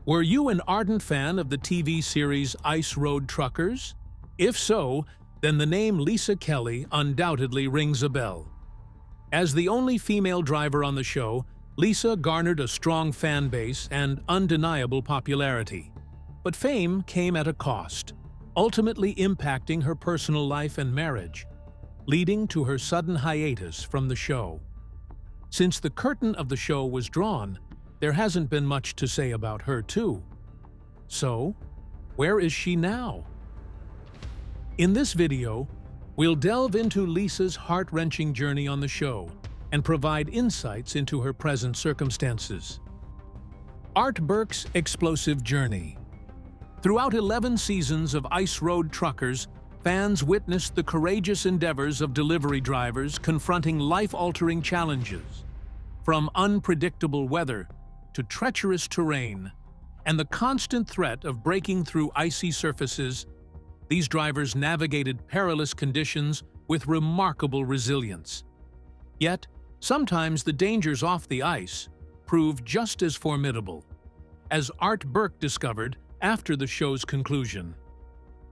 Were you an ardent fan of the TV series Ice Road Truckers? If so, then the name Lisa Kelly undoubtedly rings a bell. As the only female driver on the show, Lisa garnered a strong fan base and undeniable popularity. But fame came at a cost, ultimately impacting her personal life and marriage, leading to her sudden hiatus from the show. Since the curtain of the show was drawn, there hasn't been much to say about her too. So, where is she now? In this video, we'll delve into Lisa's heart-wrenching journey on the show and provide insights into her present circumstances. Art Burke's explosive journey. Throughout 11 seasons of Ice Road Truckers, fans witnessed the courageous endeavors of delivery drivers confronting life-altering challenges. From unpredictable weather to treacherous terrain and the constant threat of breaking through icy surfaces, these drivers navigated perilous conditions with remarkable resilience. Yet, sometimes the dangers off the ice proved just as formidable, as Art Burke discovered after the show's conclusion.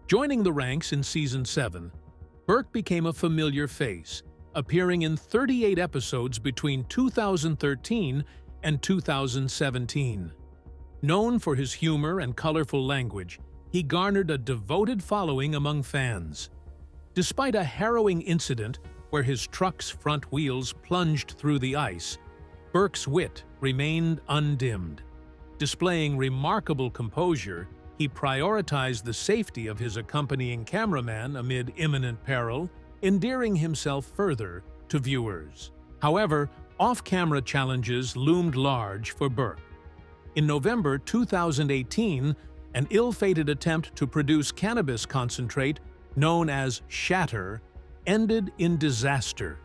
Joining the ranks in Season 7, Burke became a familiar face, appearing in 38 episodes between 2013 and 2017. Known for his humor and colorful language, he garnered a devoted following among fans. Despite a harrowing incident where his truck's front wheels plunged through the ice, Burke's wit remained undimmed. Displaying remarkable composure, he prioritized the safety of his accompanying cameraman amid imminent peril, endearing himself further to viewers. However, off-camera challenges loomed large for Burke. In November 2018, an ill-fated attempt to produce cannabis concentrate, known as shatter, ended in disaster.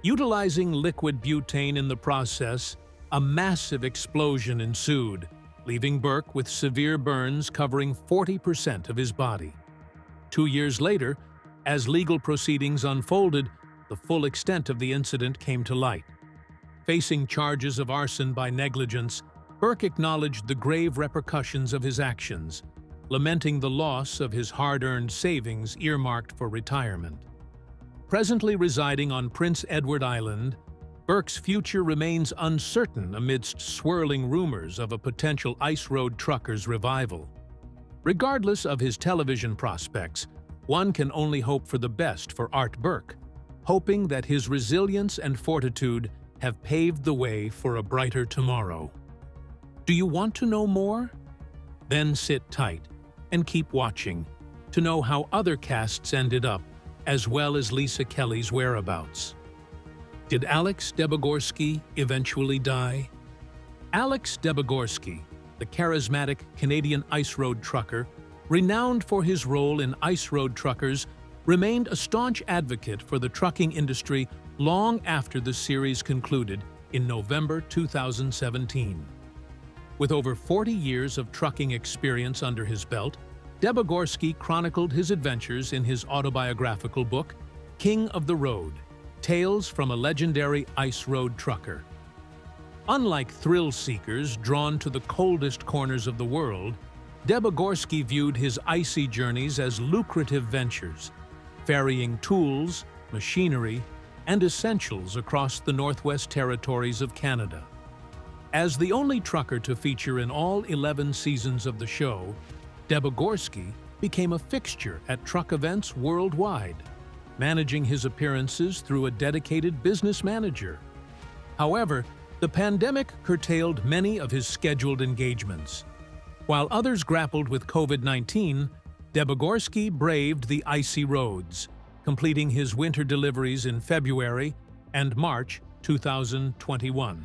Utilizing liquid butane in the process, a massive explosion ensued, leaving Burke with severe burns covering 40% of his body. 2 years later, as legal proceedings unfolded, the full extent of the incident came to light. Facing charges of arson by negligence, Burke acknowledged the grave repercussions of his actions, lamenting the loss of his hard-earned savings earmarked for retirement. Presently residing on Prince Edward Island, Burke's future remains uncertain amidst swirling rumors of a potential Ice Road Truckers revival. Regardless of his television prospects, one can only hope for the best for Art Burke, hoping that his resilience and fortitude have paved the way for a brighter tomorrow. Do you want to know more? Then sit tight and keep watching to know how other casts ended up, as well as Lisa Kelly's whereabouts. Did Alex Debogorski eventually die? Alex Debogorski, the charismatic Canadian Ice Road Trucker, renowned for his role in Ice Road Truckers, remained a staunch advocate for the trucking industry long after the series concluded in November 2017. With over 40 years of trucking experience under his belt, Debogorski chronicled his adventures in his autobiographical book, King of the Road: Tales from a Legendary Ice Road Trucker. Unlike thrill-seekers drawn to the coldest corners of the world, Debogorski viewed his icy journeys as lucrative ventures, ferrying tools, machinery, and essentials across the Northwest Territories of Canada. As the only trucker to feature in all 11 seasons of the show, Debogorski became a fixture at truck events worldwide, managing his appearances through a dedicated business manager. However, the pandemic curtailed many of his scheduled engagements. While others grappled with COVID-19, Debogorski braved the icy roads, completing his winter deliveries in February and March 2021.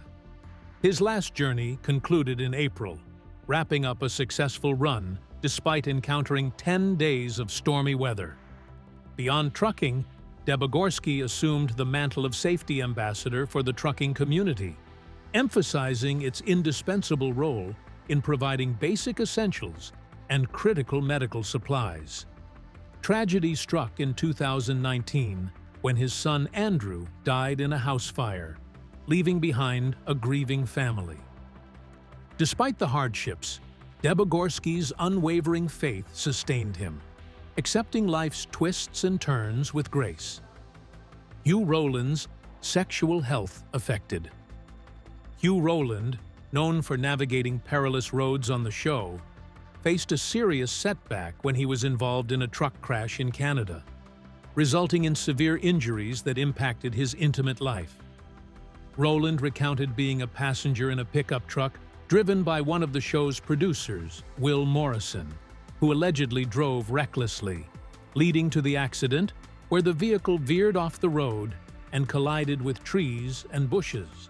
His last journey concluded in April, wrapping up a successful run despite encountering 10 days of stormy weather. Beyond trucking, Debogorski assumed the mantle of safety ambassador for the trucking community, emphasizing its indispensable role in providing basic essentials and critical medical supplies. Tragedy struck in 2019 when his son Andrew died in a house fire, leaving behind a grieving family. Despite the hardships, Debogorski's unwavering faith sustained him, accepting life's twists and turns with grace. Hugh Roland's sexual health affected. Hugh Roland, known for navigating perilous roads on the show, faced a serious setback when he was involved in a truck crash in Canada, resulting in severe injuries that impacted his intimate life. Roland recounted being a passenger in a pickup truck driven by one of the show's producers, Will Morrison, who allegedly drove recklessly, leading to the accident where the vehicle veered off the road and collided with trees and bushes.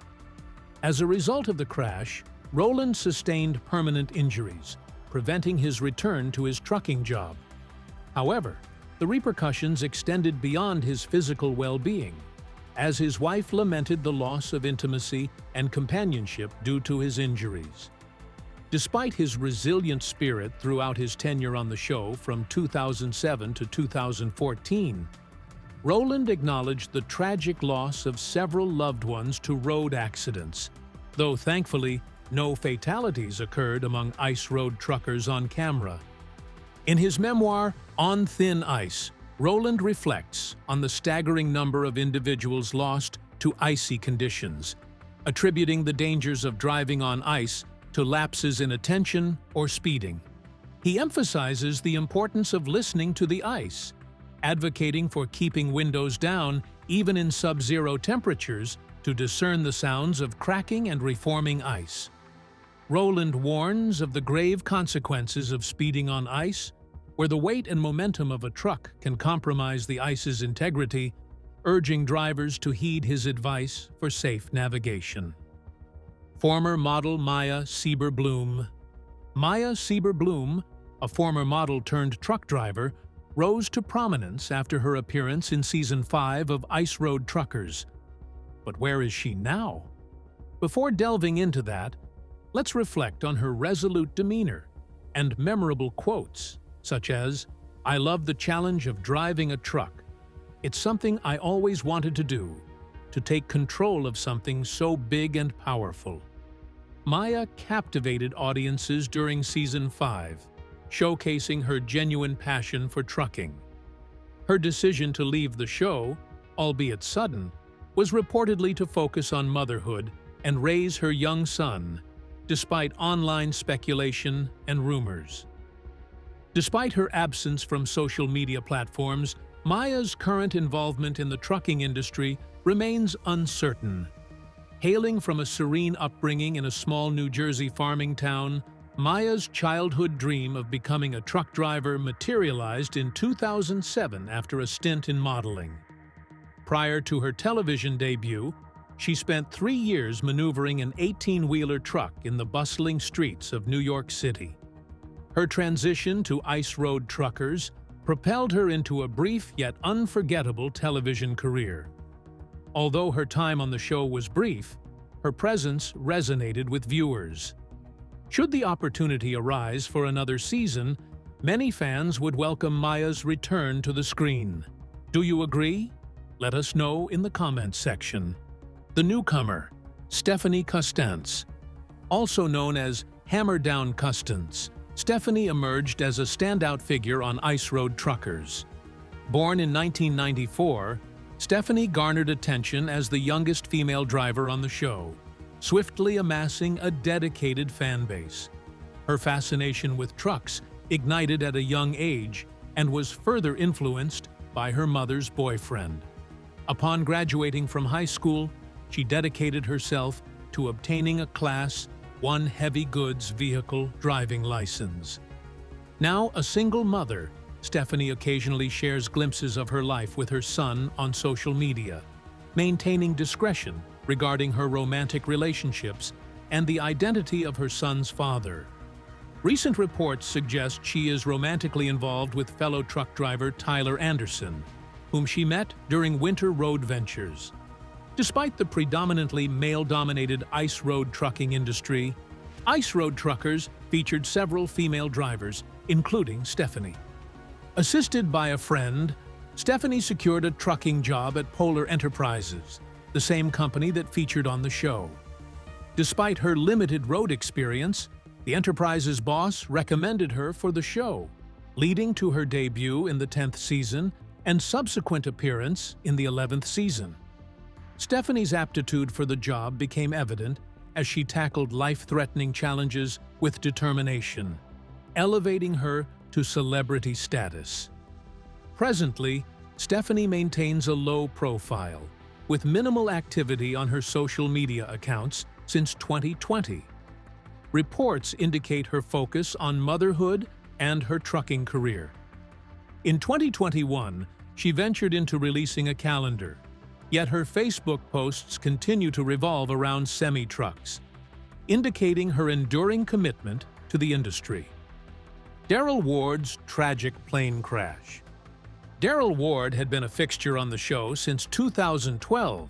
As a result of the crash, Roland sustained permanent injuries, preventing his return to his trucking job. However, the repercussions extended beyond his physical well-being, as his wife lamented the loss of intimacy and companionship due to his injuries. Despite his resilient spirit throughout his tenure on the show from 2007 to 2014, Roland acknowledged the tragic loss of several loved ones to road accidents, though thankfully no fatalities occurred among ice road truckers on camera. In his memoir, On Thin Ice, Roland reflects on the staggering number of individuals lost to icy conditions, attributing the dangers of driving on ice to lapses in attention or speeding. He emphasizes the importance of listening to the ice, advocating for keeping windows down even in sub-zero temperatures to discern the sounds of cracking and reforming ice. Roland warns of the grave consequences of speeding on ice, where the weight and momentum of a truck can compromise the ice's integrity, urging drivers to heed his advice for safe navigation. Former model Maya Sieber Blum. Maya Sieber Blum, a former model turned truck driver, rose to prominence after her appearance in Season 5 of Ice Road Truckers. But where is she now? Before delving into that, let's reflect on her resolute demeanor and memorable quotes, such as, "I love the challenge of driving a truck. It's something I always wanted to do, to take control of something so big and powerful." Maya captivated audiences during Season 5, showcasing her genuine passion for trucking. Her decision to leave the show, albeit sudden, was reportedly to focus on motherhood and raise her young son, despite online speculation and rumors. Despite her absence from social media platforms, Maya's current involvement in the trucking industry remains uncertain. Hailing from a serene upbringing in a small New Jersey farming town, Maya's childhood dream of becoming a truck driver materialized in 2007 after a stint in modeling. Prior to her television debut, she spent 3 years maneuvering an 18-wheeler truck in the bustling streets of New York City. Her transition to Ice Road Truckers propelled her into a brief yet unforgettable television career. Although her time on the show was brief, her presence resonated with viewers. Should the opportunity arise for another season, many fans would welcome Maya's return to the screen. Do you agree? Let us know in the comments section. The newcomer, Stephanie Custance. Also known as Hammer Down Custance, Stephanie emerged as a standout figure on Ice Road Truckers. Born in 1994, Stephanie garnered attention as the youngest female driver on the show, swiftly amassing a dedicated fan base. Her fascination with trucks ignited at a young age and was further influenced by her mother's boyfriend. Upon graduating from high school, she dedicated herself to obtaining a Class 1 heavy goods vehicle driving license. Now a single mother, Stephanie occasionally shares glimpses of her life with her son on social media, maintaining discretion regarding her romantic relationships and the identity of her son's father. Recent reports suggest she is romantically involved with fellow truck driver Tyler Anderson, whom she met during winter road ventures. Despite the predominantly male-dominated ice road trucking industry, Ice Road Truckers featured several female drivers, including Stephanie. Assisted by a friend, Stephanie secured a trucking job at Polar Enterprises, the same company that featured on the show. Despite her limited road experience, The Enterprise's boss recommended her for the show, leading to her debut in the 10th season and subsequent appearance in the 11th season. Stephanie's aptitude for the job became evident as she tackled life-threatening challenges with determination, elevating her to celebrity status. Presently, Stephanie maintains a low profile, with minimal activity on her social media accounts since 2020. Reports indicate her focus on motherhood and her trucking career. In 2021, she ventured into releasing a calendar, yet her Facebook posts continue to revolve around semi-trucks, indicating her enduring commitment to the industry. Daryl Ward's tragic plane crash. Daryl Ward had been a fixture on the show since 2012,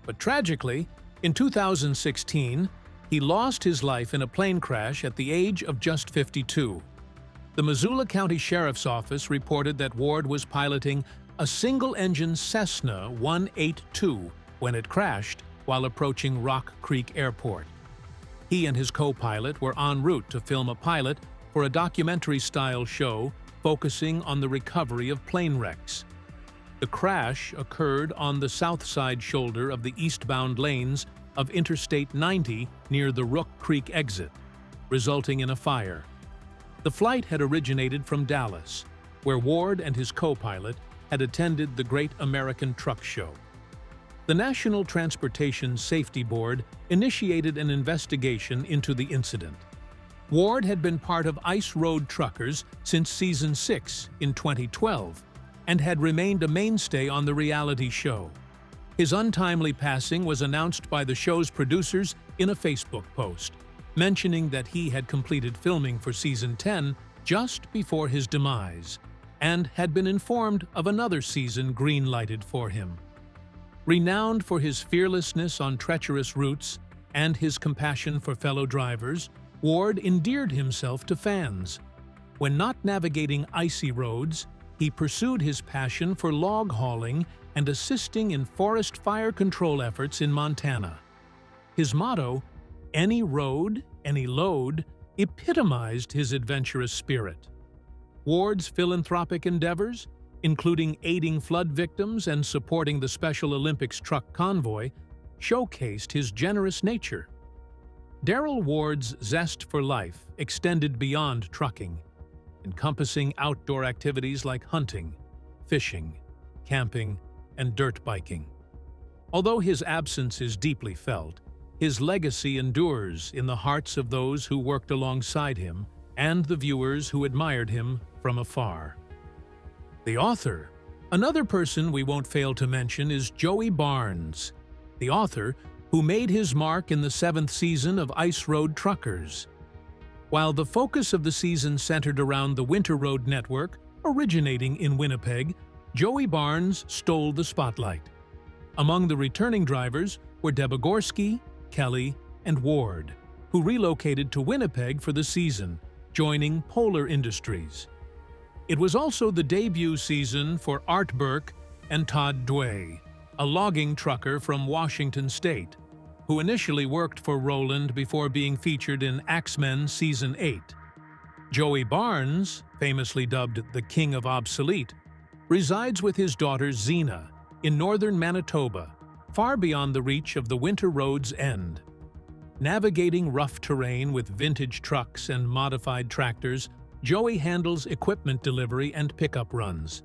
but tragically, in 2016, he lost his life in a plane crash at the age of just 52. The Missoula County Sheriff's Office reported that Ward was piloting a single-engine Cessna 182 when it crashed while approaching Rock Creek Airport. He and his co-pilot were en route to film a pilot for a documentary-style show focusing on the recovery of plane wrecks. The crash occurred on the south side shoulder of the eastbound lanes of Interstate 90 near the Rook Creek exit, resulting in a fire. The flight had originated from Dallas, where Ward and his co-pilot had attended the Great American Truck Show. The National Transportation Safety Board initiated an investigation into the incident. Ward had been part of Ice Road Truckers since Season 6 in 2012 and had remained a mainstay on the reality show. His untimely passing was announced by the show's producers in a Facebook post, mentioning that he had completed filming for Season 10 just before his demise and had been informed of another season green-lighted for him. Renowned for his fearlessness on treacherous routes and his compassion for fellow drivers, Ward endeared himself to fans. When not navigating icy roads, he pursued his passion for log hauling and assisting in forest fire control efforts in Montana. His motto, "Any road, any load," epitomized his adventurous spirit. Ward's philanthropic endeavors, including aiding flood victims and supporting the Special Olympics truck convoy, showcased his generous nature. Daryl Ward's zest for life extended beyond trucking, encompassing outdoor activities like hunting, fishing, camping, and dirt biking. Although his absence is deeply felt, his legacy endures in the hearts of those who worked alongside him and the viewers who admired him from afar. The author. Another person we won't fail to mention is Joey Barnes, the author who made his mark in the 7th season of Ice Road Truckers. While the focus of the season centered around the Winter Road Network, originating in Winnipeg, Joey Barnes stole the spotlight. Among the returning drivers were Debogorski, Kelly, and Ward, who relocated to Winnipeg for the season, joining Polar Industries. It was also the debut season for Art Burke and Todd Dway, a logging trucker from Washington State, who initially worked for Roland before being featured in Axemen Season 8. Joey Barnes, famously dubbed the King of Obsolete, resides with his daughter Zena in northern Manitoba, far beyond the reach of the winter road's end. Navigating rough terrain with vintage trucks and modified tractors, Joey handles equipment delivery and pickup runs.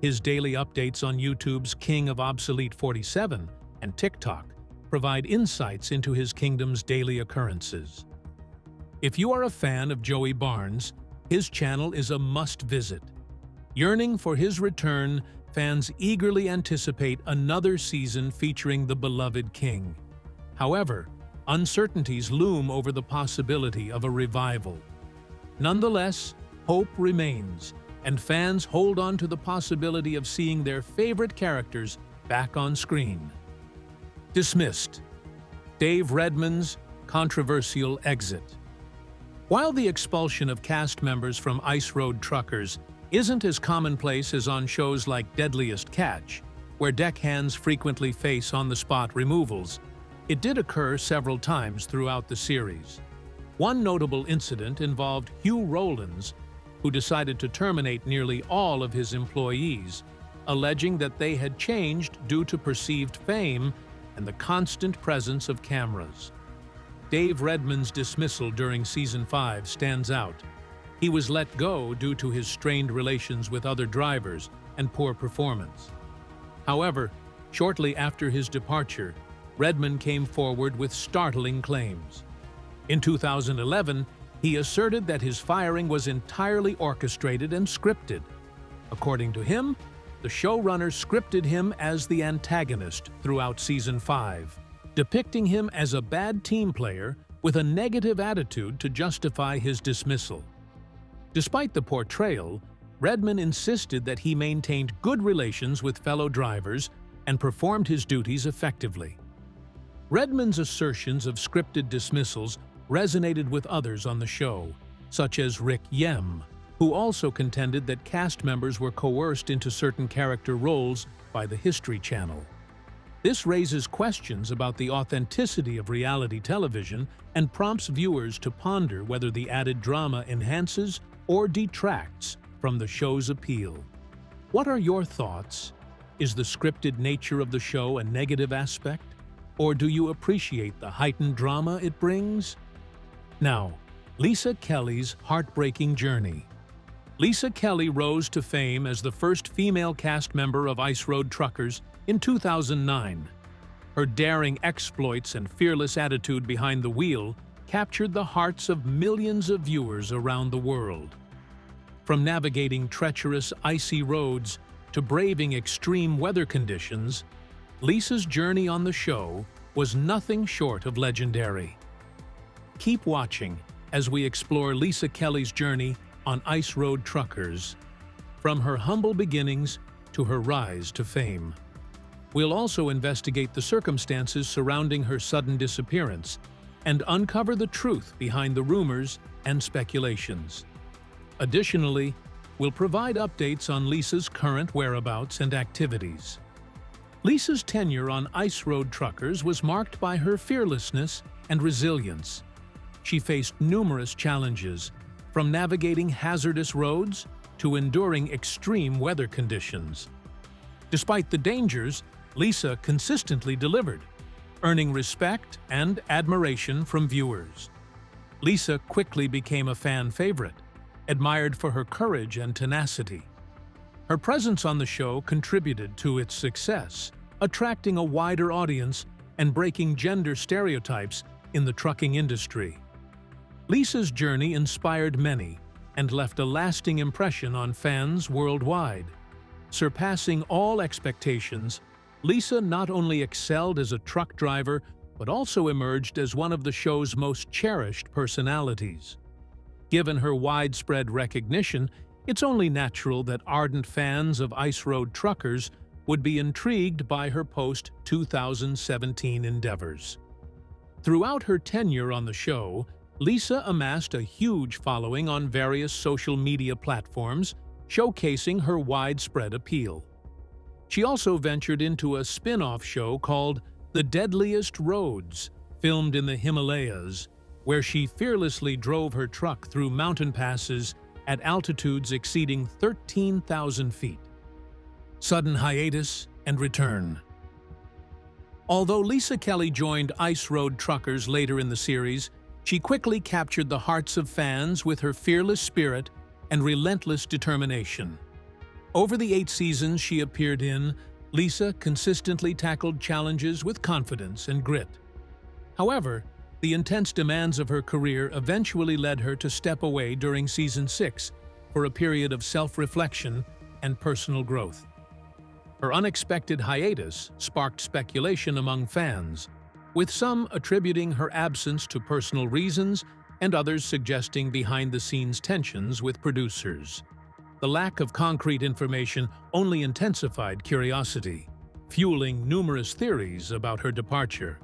His daily updates on YouTube's King of Obsolete 47 and TikTok provide insights into his kingdom's daily occurrences. If you are a fan of Joey Barnes, his channel is a must-visit. Yearning for his return, fans eagerly anticipate another season featuring the beloved king. However, uncertainties loom over the possibility of a revival. Nonetheless, hope remains, and fans hold on to the possibility of seeing their favorite characters back on screen. Dismissed. Dave Redmond's controversial exit. While the expulsion of cast members from Ice Road Truckers isn't as commonplace as on shows like Deadliest Catch, where deckhands frequently face on-the-spot removals, it did occur several times throughout the series. One notable incident involved Hugh Roland, who decided to terminate nearly all of his employees, alleging that they had changed due to perceived fame and the constant presence of cameras. Dave Redmond's dismissal during Season 5 stands out. He was let go due to his strained relations with other drivers and poor performance. However, shortly after his departure, Redmond came forward with startling claims. In 2011, he asserted that his firing was entirely orchestrated and scripted. According to him, the showrunner scripted him as the antagonist throughout Season 5, depicting him as a bad team player with a negative attitude to justify his dismissal. Despite the portrayal, Redmond insisted that he maintained good relations with fellow drivers and performed his duties effectively. Redmond's assertions of scripted dismissals resonated with others on the show, such as Rick Yem, who also contended that cast members were coerced into certain character roles by the History Channel. This raises questions about the authenticity of reality television and prompts viewers to ponder whether the added drama enhances or detracts from the show's appeal. What are your thoughts? Is the scripted nature of the show a negative aspect, or do you appreciate the heightened drama it brings? Now, Lisa Kelly's heartbreaking journey. Lisa Kelly rose to fame as the first female cast member of Ice Road Truckers in 2009. Her daring exploits and fearless attitude behind the wheel captured the hearts of millions of viewers around the world. From navigating treacherous, icy roads to braving extreme weather conditions, Lisa's journey on the show was nothing short of legendary. Keep watching as we explore Lisa Kelly's journey on Ice Road Truckers, from her humble beginnings to her rise to fame. We'll also investigate the circumstances surrounding her sudden disappearance and uncover the truth behind the rumors and speculations. Additionally, we'll provide updates on Lisa's current whereabouts and activities. Lisa's tenure on Ice Road Truckers was marked by her fearlessness and resilience. She faced numerous challenges, from navigating hazardous roads to enduring extreme weather conditions. Despite the dangers, Lisa consistently delivered, earning respect and admiration from viewers. Lisa quickly became a fan favorite, admired for her courage and tenacity. Her presence on the show contributed to its success, attracting a wider audience and breaking gender stereotypes in the trucking industry. Lisa's journey inspired many and left a lasting impression on fans worldwide. Surpassing all expectations, Lisa not only excelled as a truck driver but also emerged as one of the show's most cherished personalities. Given her widespread recognition, it's only natural that ardent fans of Ice Road Truckers would be intrigued by her post-2017 endeavors. Throughout her tenure on the show, Lisa amassed a huge following on various social media platforms, showcasing her widespread appeal. She also ventured into a spin-off show called The Deadliest Roads, filmed in the Himalayas, where she fearlessly drove her truck through mountain passes at altitudes exceeding 13,000 feet. Sudden hiatus and return. Although Lisa Kelly joined Ice Road Truckers later in the series, she quickly captured the hearts of fans with her fearless spirit and relentless determination. Over the 8 seasons she appeared in, Lisa consistently tackled challenges with confidence and grit. However, the intense demands of her career eventually led her to step away during Season 6 for a period of self-reflection and personal growth. Her unexpected hiatus sparked speculation among fans, with some attributing her absence to personal reasons and others suggesting behind-the-scenes tensions with producers. The lack of concrete information only intensified curiosity, fueling numerous theories about her departure.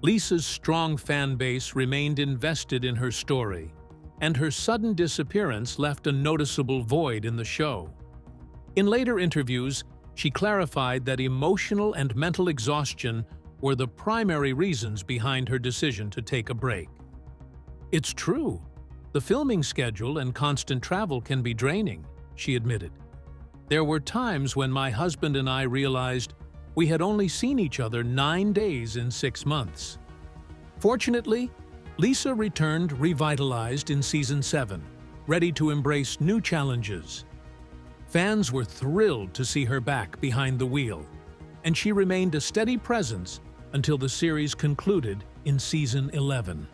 Lisa's strong fan base remained invested in her story, and her sudden disappearance left a noticeable void in the show. In later interviews, she clarified that emotional and mental exhaustion were the primary reasons behind her decision to take a break. "It's true. The filming schedule and constant travel can be draining," she admitted. "There were times when my husband and I realized we had only seen each other 9 days in 6 months." Fortunately, Lisa returned revitalized in Season 7, ready to embrace new challenges. Fans were thrilled to see her back behind the wheel, and she remained a steady presence until the series concluded in Season 11.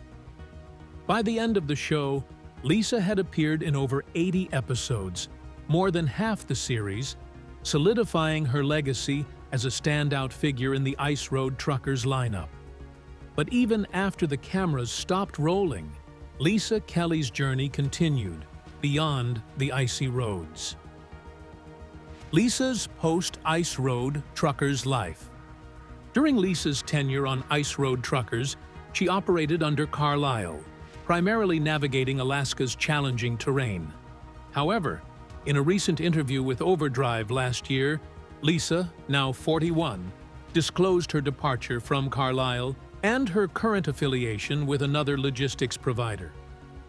By the end of the show, Lisa had appeared in over 80 episodes, more than half the series, solidifying her legacy as a standout figure in the Ice Road Truckers lineup. But even after the cameras stopped rolling, Lisa Kelly's journey continued beyond the icy roads. Lisa's post-Ice Road Truckers life. During Lisa's tenure on Ice Road Truckers, she operated under Carlisle, primarily navigating Alaska's challenging terrain. However, in a recent interview with Overdrive last year, Lisa, now 41, disclosed her departure from Carlisle and her current affiliation with another logistics provider.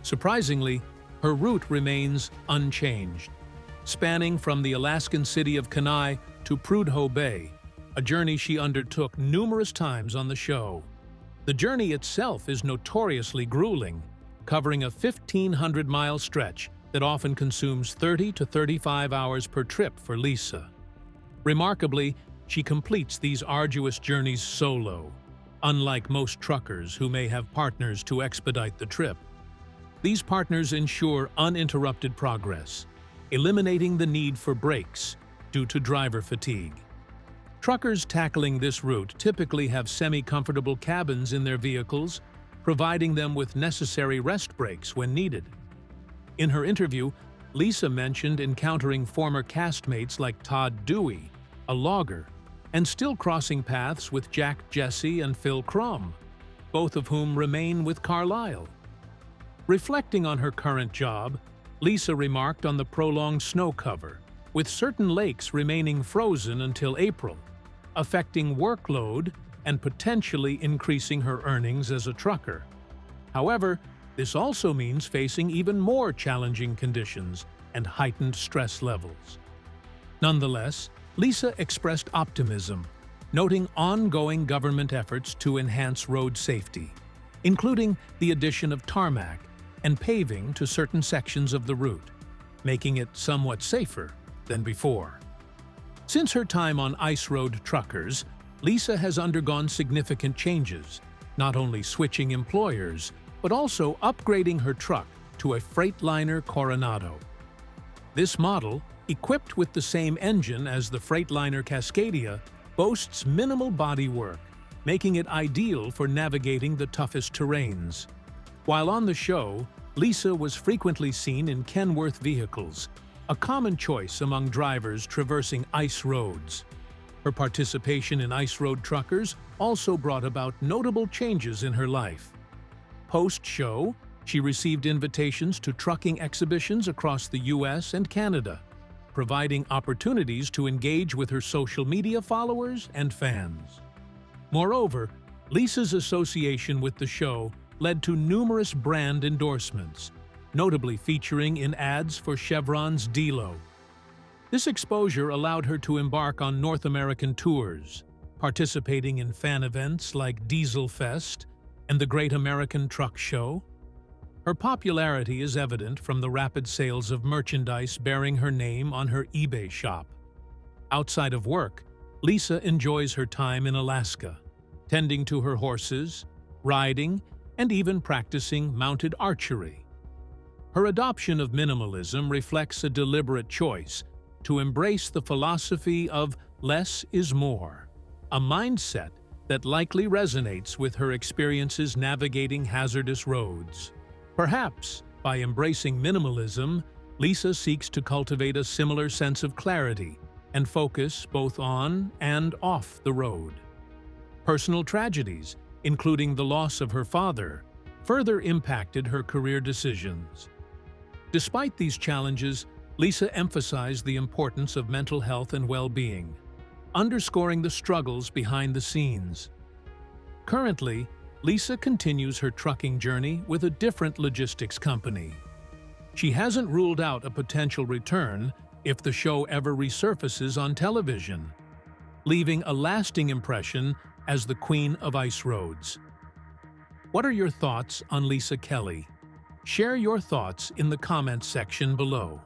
Surprisingly, her route remains unchanged, spanning from the Alaskan city of Kenai to Prudhoe Bay, a journey she undertook numerous times on the show. The journey itself is notoriously grueling, covering a 1,500-mile stretch that often consumes 30 to 35 hours per trip for Lisa. Remarkably, she completes these arduous journeys solo, unlike most truckers who may have partners to expedite the trip. These partners ensure uninterrupted progress, eliminating the need for breaks due to driver fatigue. Truckers tackling this route typically have semi-comfortable cabins in their vehicles, providing them with necessary rest breaks when needed. In her interview, Lisa mentioned encountering former castmates like Todd Dewey, a logger, and still crossing paths with Jack Jesse and Phil Crum, both of whom remain with Carlisle. Reflecting on her current job, Lisa remarked on the prolonged snow cover, with certain lakes remaining frozen until April, affecting workload and potentially increasing her earnings as a trucker. However, this also means facing even more challenging conditions and heightened stress levels. Nonetheless, Lisa expressed optimism, noting ongoing government efforts to enhance road safety, including the addition of tarmac and paving to certain sections of the route, making it somewhat safer than before. Since her time on Ice Road Truckers, Lisa has undergone significant changes, not only switching employers, but also upgrading her truck to a Freightliner Coronado. This model, equipped with the same engine as the Freightliner Cascadia, boasts minimal bodywork, making it ideal for navigating the toughest terrains. While on the show, Lisa was frequently seen in Kenworth vehicles, a common choice among drivers traversing ice roads. Her participation in Ice Road Truckers also brought about notable changes in her life. Post-show, she received invitations to trucking exhibitions across the U.S. and Canada, providing opportunities to engage with her social media followers and fans. Moreover, Lisa's association with the show led to numerous brand endorsements, notably featuring in ads for Chevron's Delo. This exposure allowed her to embark on North American tours, participating in fan events like Diesel Fest and the Great American Truck Show. Her popularity is evident from the rapid sales of merchandise bearing her name on her eBay shop. Outside of work, Lisa enjoys her time in Alaska, tending to her horses, riding, and even practicing mounted archery. Her adoption of minimalism reflects a deliberate choice to embrace the philosophy of less is more, a mindset that likely resonates with her experiences navigating hazardous roads. Perhaps, by embracing minimalism, Lisa seeks to cultivate a similar sense of clarity and focus both on and off the road. Personal tragedies, including the loss of her father, further impacted her career decisions. Despite these challenges, Lisa emphasized the importance of mental health and well-being, underscoring the struggles behind the scenes. Currently, Lisa continues her trucking journey with a different logistics company. She hasn't ruled out a potential return if the show ever resurfaces on television, leaving a lasting impression as the Queen of Ice Roads. What are your thoughts on Lisa Kelly? Share your thoughts in the comments section below.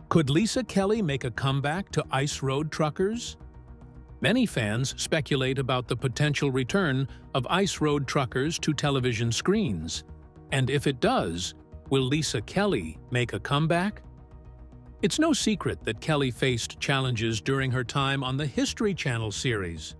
Could Lisa Kelly make a comeback to ice road truckers? Many fans speculate about the potential return of ice road truckers to television screens. And if it does, will Lisa Kelly make a comeback? It's no secret that Kelly faced challenges during her time on the History Channel series.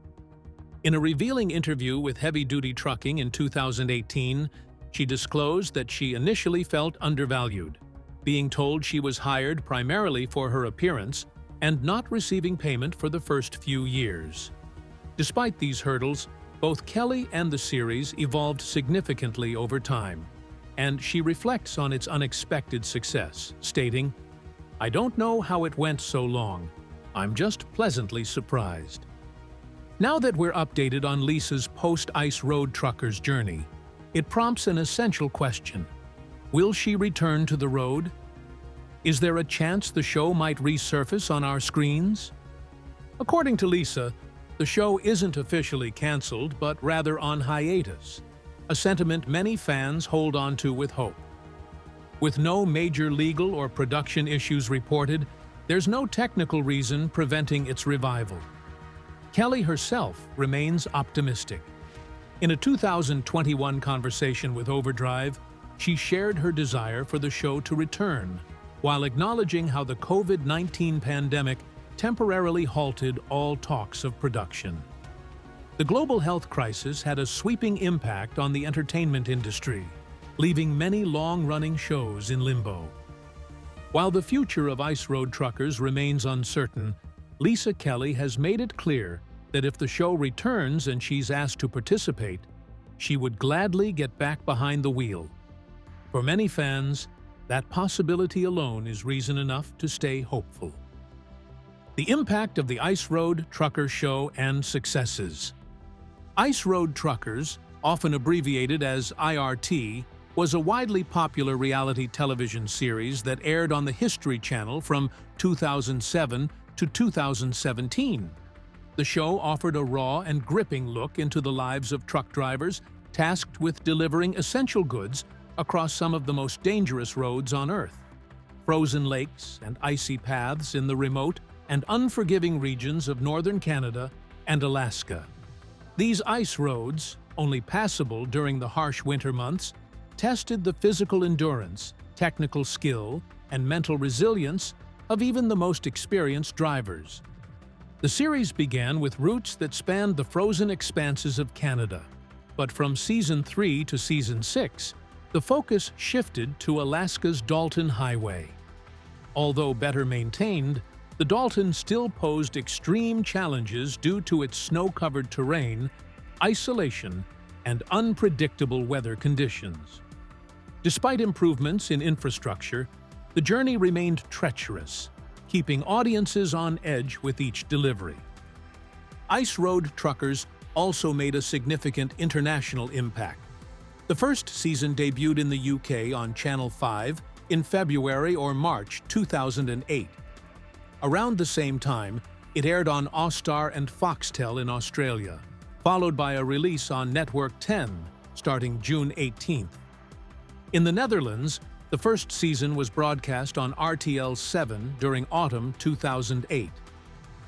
In a revealing interview with Heavy Duty Trucking in 2018, she disclosed that she initially felt undervalued, being told she was hired primarily for her appearance and not receiving payment for the first few years. Despite these hurdles, both Kelly and the series evolved significantly over time, and she reflects on its unexpected success, stating, "I don't know how it went so long. I'm just pleasantly surprised." Now that we're updated on Lisa's post-ice road trucker's journey, it prompts an essential question. Will she return to the road? Is there a chance the show might resurface on our screens? According to Lisa, the show isn't officially canceled, but rather on hiatus, a sentiment many fans hold on to with hope. With no major legal or production issues reported, there's no technical reason preventing its revival. Kelly herself remains optimistic. In a 2021 conversation with Overdrive, she shared her desire for the show to return, while acknowledging how the COVID-19 pandemic temporarily halted all talks of production. The global health crisis had a sweeping impact on the entertainment industry, leaving many long-running shows in limbo. While the future of ice road truckers remains uncertain, Lisa Kelly has made it clear that if the show returns and she's asked to participate, she would gladly get back behind the wheel. For many fans, that possibility alone is reason enough to stay hopeful. The impact of the Ice Road Trucker Show and successes. Ice Road Truckers, often abbreviated as IRT, was a widely popular reality television series that aired on the History Channel from 2007 to 2017. The show offered a raw and gripping look into the lives of truck drivers tasked with delivering essential goods across some of the most dangerous roads on Earth, frozen lakes and icy paths in the remote and unforgiving regions of northern Canada and Alaska. These ice roads, only passable during the harsh winter months, tested the physical endurance, technical skill, and mental resilience of even the most experienced drivers. The series began with routes that spanned the frozen expanses of Canada, but from Season 3 to Season 6, the focus shifted to Alaska's Dalton Highway. Although better maintained, the Dalton still posed extreme challenges due to its snow-covered terrain, isolation, and unpredictable weather conditions. Despite improvements in infrastructure, the journey remained treacherous, keeping audiences on edge with each delivery. Ice Road Truckers also made a significant international impact. The first season debuted in the UK on Channel 5 in February or March 2008. Around the same time, it aired on Austar and Foxtel in Australia, followed by a release on Network 10 starting June 18th. In the Netherlands, the first season was broadcast on RTL 7 during autumn 2008.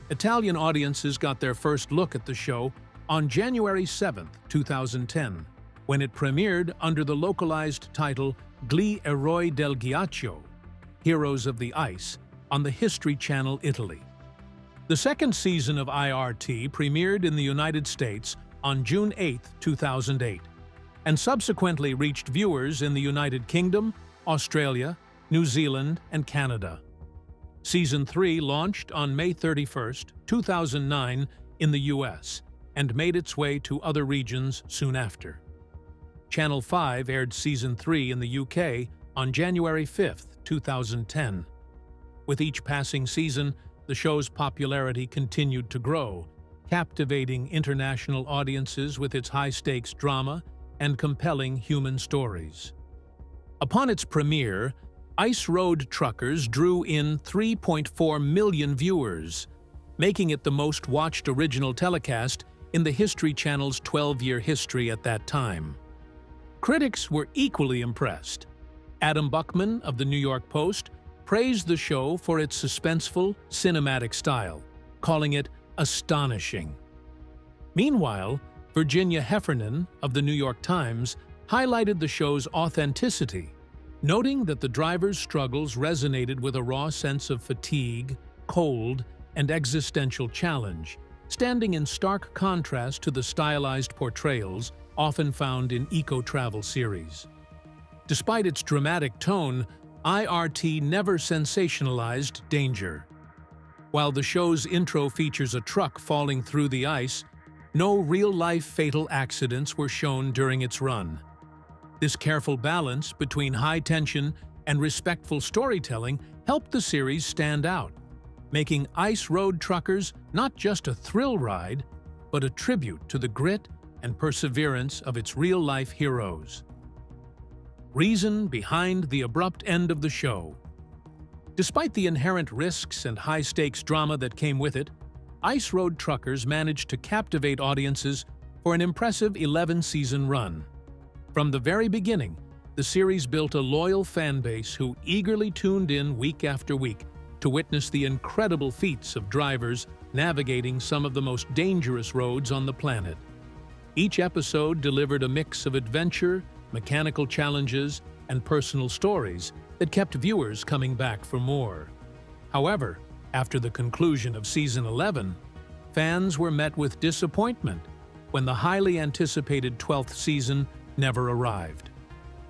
Italian audiences got their first look at the show on January 7, 2010, when it premiered under the localized title Gli Eroi del Ghiaccio, Heroes of the Ice, on the History Channel Italy. The second season of IRT premiered in the United States on June 8, 2008, and subsequently reached viewers in the United Kingdom, Australia, New Zealand, and Canada. Season 3 launched on May 31, 2009 in the US and made its way to other regions soon after. Channel 5 aired Season 3 in the UK on January 5, 2010. With each passing season, the show's popularity continued to grow, captivating international audiences with its high-stakes drama and compelling human stories. Upon its premiere, Ice Road Truckers drew in 3.4 million viewers, making it the most-watched original telecast in the History Channel's 12-year history at that time. Critics were equally impressed. Adam Buckman of the New York Post praised the show for its suspenseful, cinematic style, calling it astonishing. Meanwhile, Virginia Heffernan of the New York Times highlighted the show's authenticity, noting that the driver's struggles resonated with a raw sense of fatigue, cold, and existential challenge, standing in stark contrast to the stylized portrayals often found in eco-travel series. Despite its dramatic tone, IRT never sensationalized danger. While the show's intro features a truck falling through the ice, no real-life fatal accidents were shown during its run. This careful balance between high tension and respectful storytelling helped the series stand out, making Ice Road Truckers not just a thrill ride, but a tribute to the grit and perseverance of its real-life heroes. Reason behind the abrupt end of the show. Despite the inherent risks and high-stakes drama that came with it, Ice Road Truckers managed to captivate audiences for an impressive 11-season run. From the very beginning, the series built a loyal fan base who eagerly tuned in week after week to witness the incredible feats of drivers navigating some of the most dangerous roads on the planet. Each episode delivered a mix of adventure, mechanical challenges, and personal stories that kept viewers coming back for more. However, after the conclusion of Season 11, fans were met with disappointment when the highly anticipated 12th season never arrived.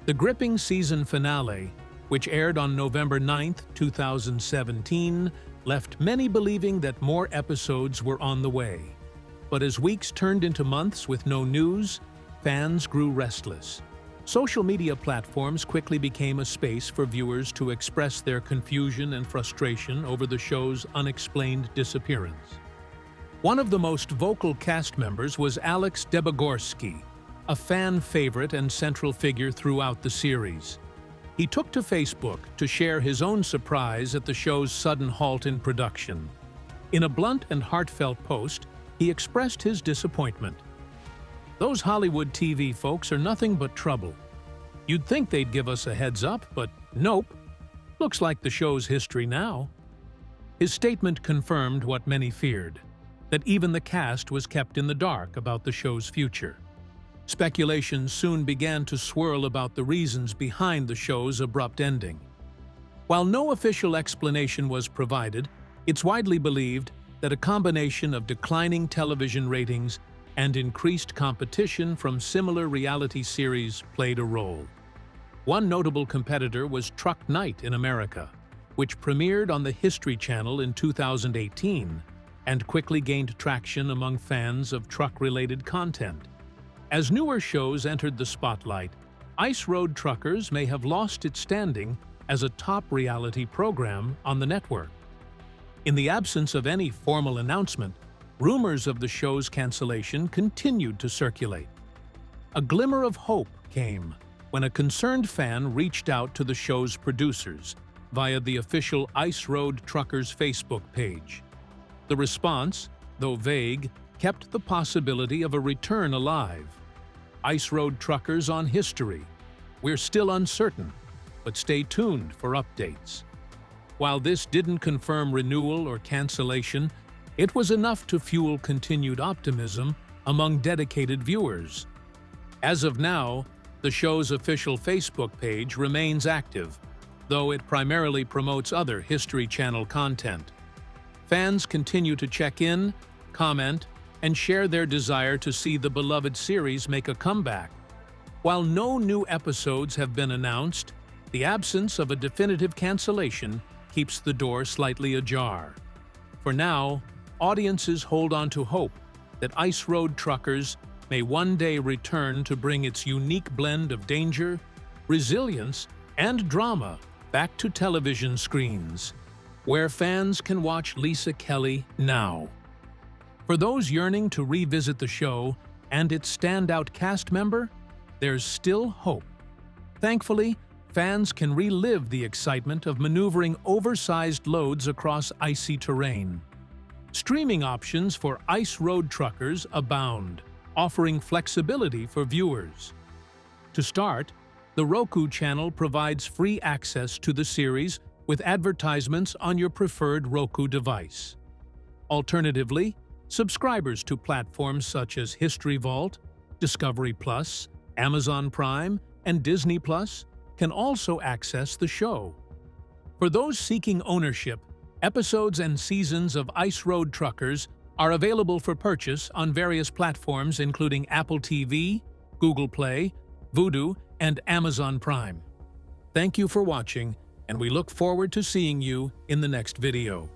The gripping season finale, which aired on November 9, 2017, left many believing that more episodes were on the way. But as weeks turned into months with no news, fans grew restless. Social media platforms quickly became a space for viewers to express their confusion and frustration over the show's unexplained disappearance. One of the most vocal cast members was Alex Debogorski, a fan favorite and central figure throughout the series. He took to Facebook to share his own surprise at the show's sudden halt in production. In a blunt and heartfelt post, he expressed his disappointment. "Those Hollywood TV folks are nothing but trouble. You'd think they'd give us a heads up, but nope. Looks like the show's history now." His statement confirmed what many feared, that even the cast was kept in the dark about the show's future. Speculation soon began to swirl about the reasons behind the show's abrupt ending. While no official explanation was provided, it's widely believed that a combination of declining television ratings and increased competition from similar reality series played a role. One notable competitor was Truck Night in America, which premiered on the History Channel in 2018 and quickly gained traction among fans of truck-related content. As newer shows entered the spotlight, Ice Road Truckers may have lost its standing as a top reality program on the network. In the absence of any formal announcement, rumors of the show's cancellation continued to circulate. A glimmer of hope came when a concerned fan reached out to the show's producers via the official Ice Road Truckers Facebook page. The response, though vague, kept the possibility of a return alive. Ice Road Truckers on history. We're still uncertain, but stay tuned for updates. While this didn't confirm renewal or cancellation, it was enough to fuel continued optimism among dedicated viewers. As of now, the show's official Facebook page remains active, though it primarily promotes other History Channel content. Fans continue to check in, comment, and share their desire to see the beloved series make a comeback. While no new episodes have been announced, the absence of a definitive cancellation keeps the door slightly ajar. For now, audiences hold on to hope that Ice Road Truckers may one day return to bring its unique blend of danger, resilience, and drama back to television screens, where fans can watch Lisa Kelly now. For those yearning to revisit the show and its standout cast member, there's still hope. Thankfully, fans can relive the excitement of maneuvering oversized loads across icy terrain. Streaming options for ice road truckers abound, offering flexibility for viewers. To start, the Roku channel provides free access to the series with advertisements on your preferred Roku device. Alternatively, subscribers to platforms such as History Vault, Discovery Plus, Amazon Prime, and Disney Plus can also access the show. For those seeking ownership, episodes and seasons of Ice Road Truckers are available for purchase on various platforms including Apple TV, Google Play, Vudu, and Amazon Prime. Thank you for watching, and we look forward to seeing you in the next video.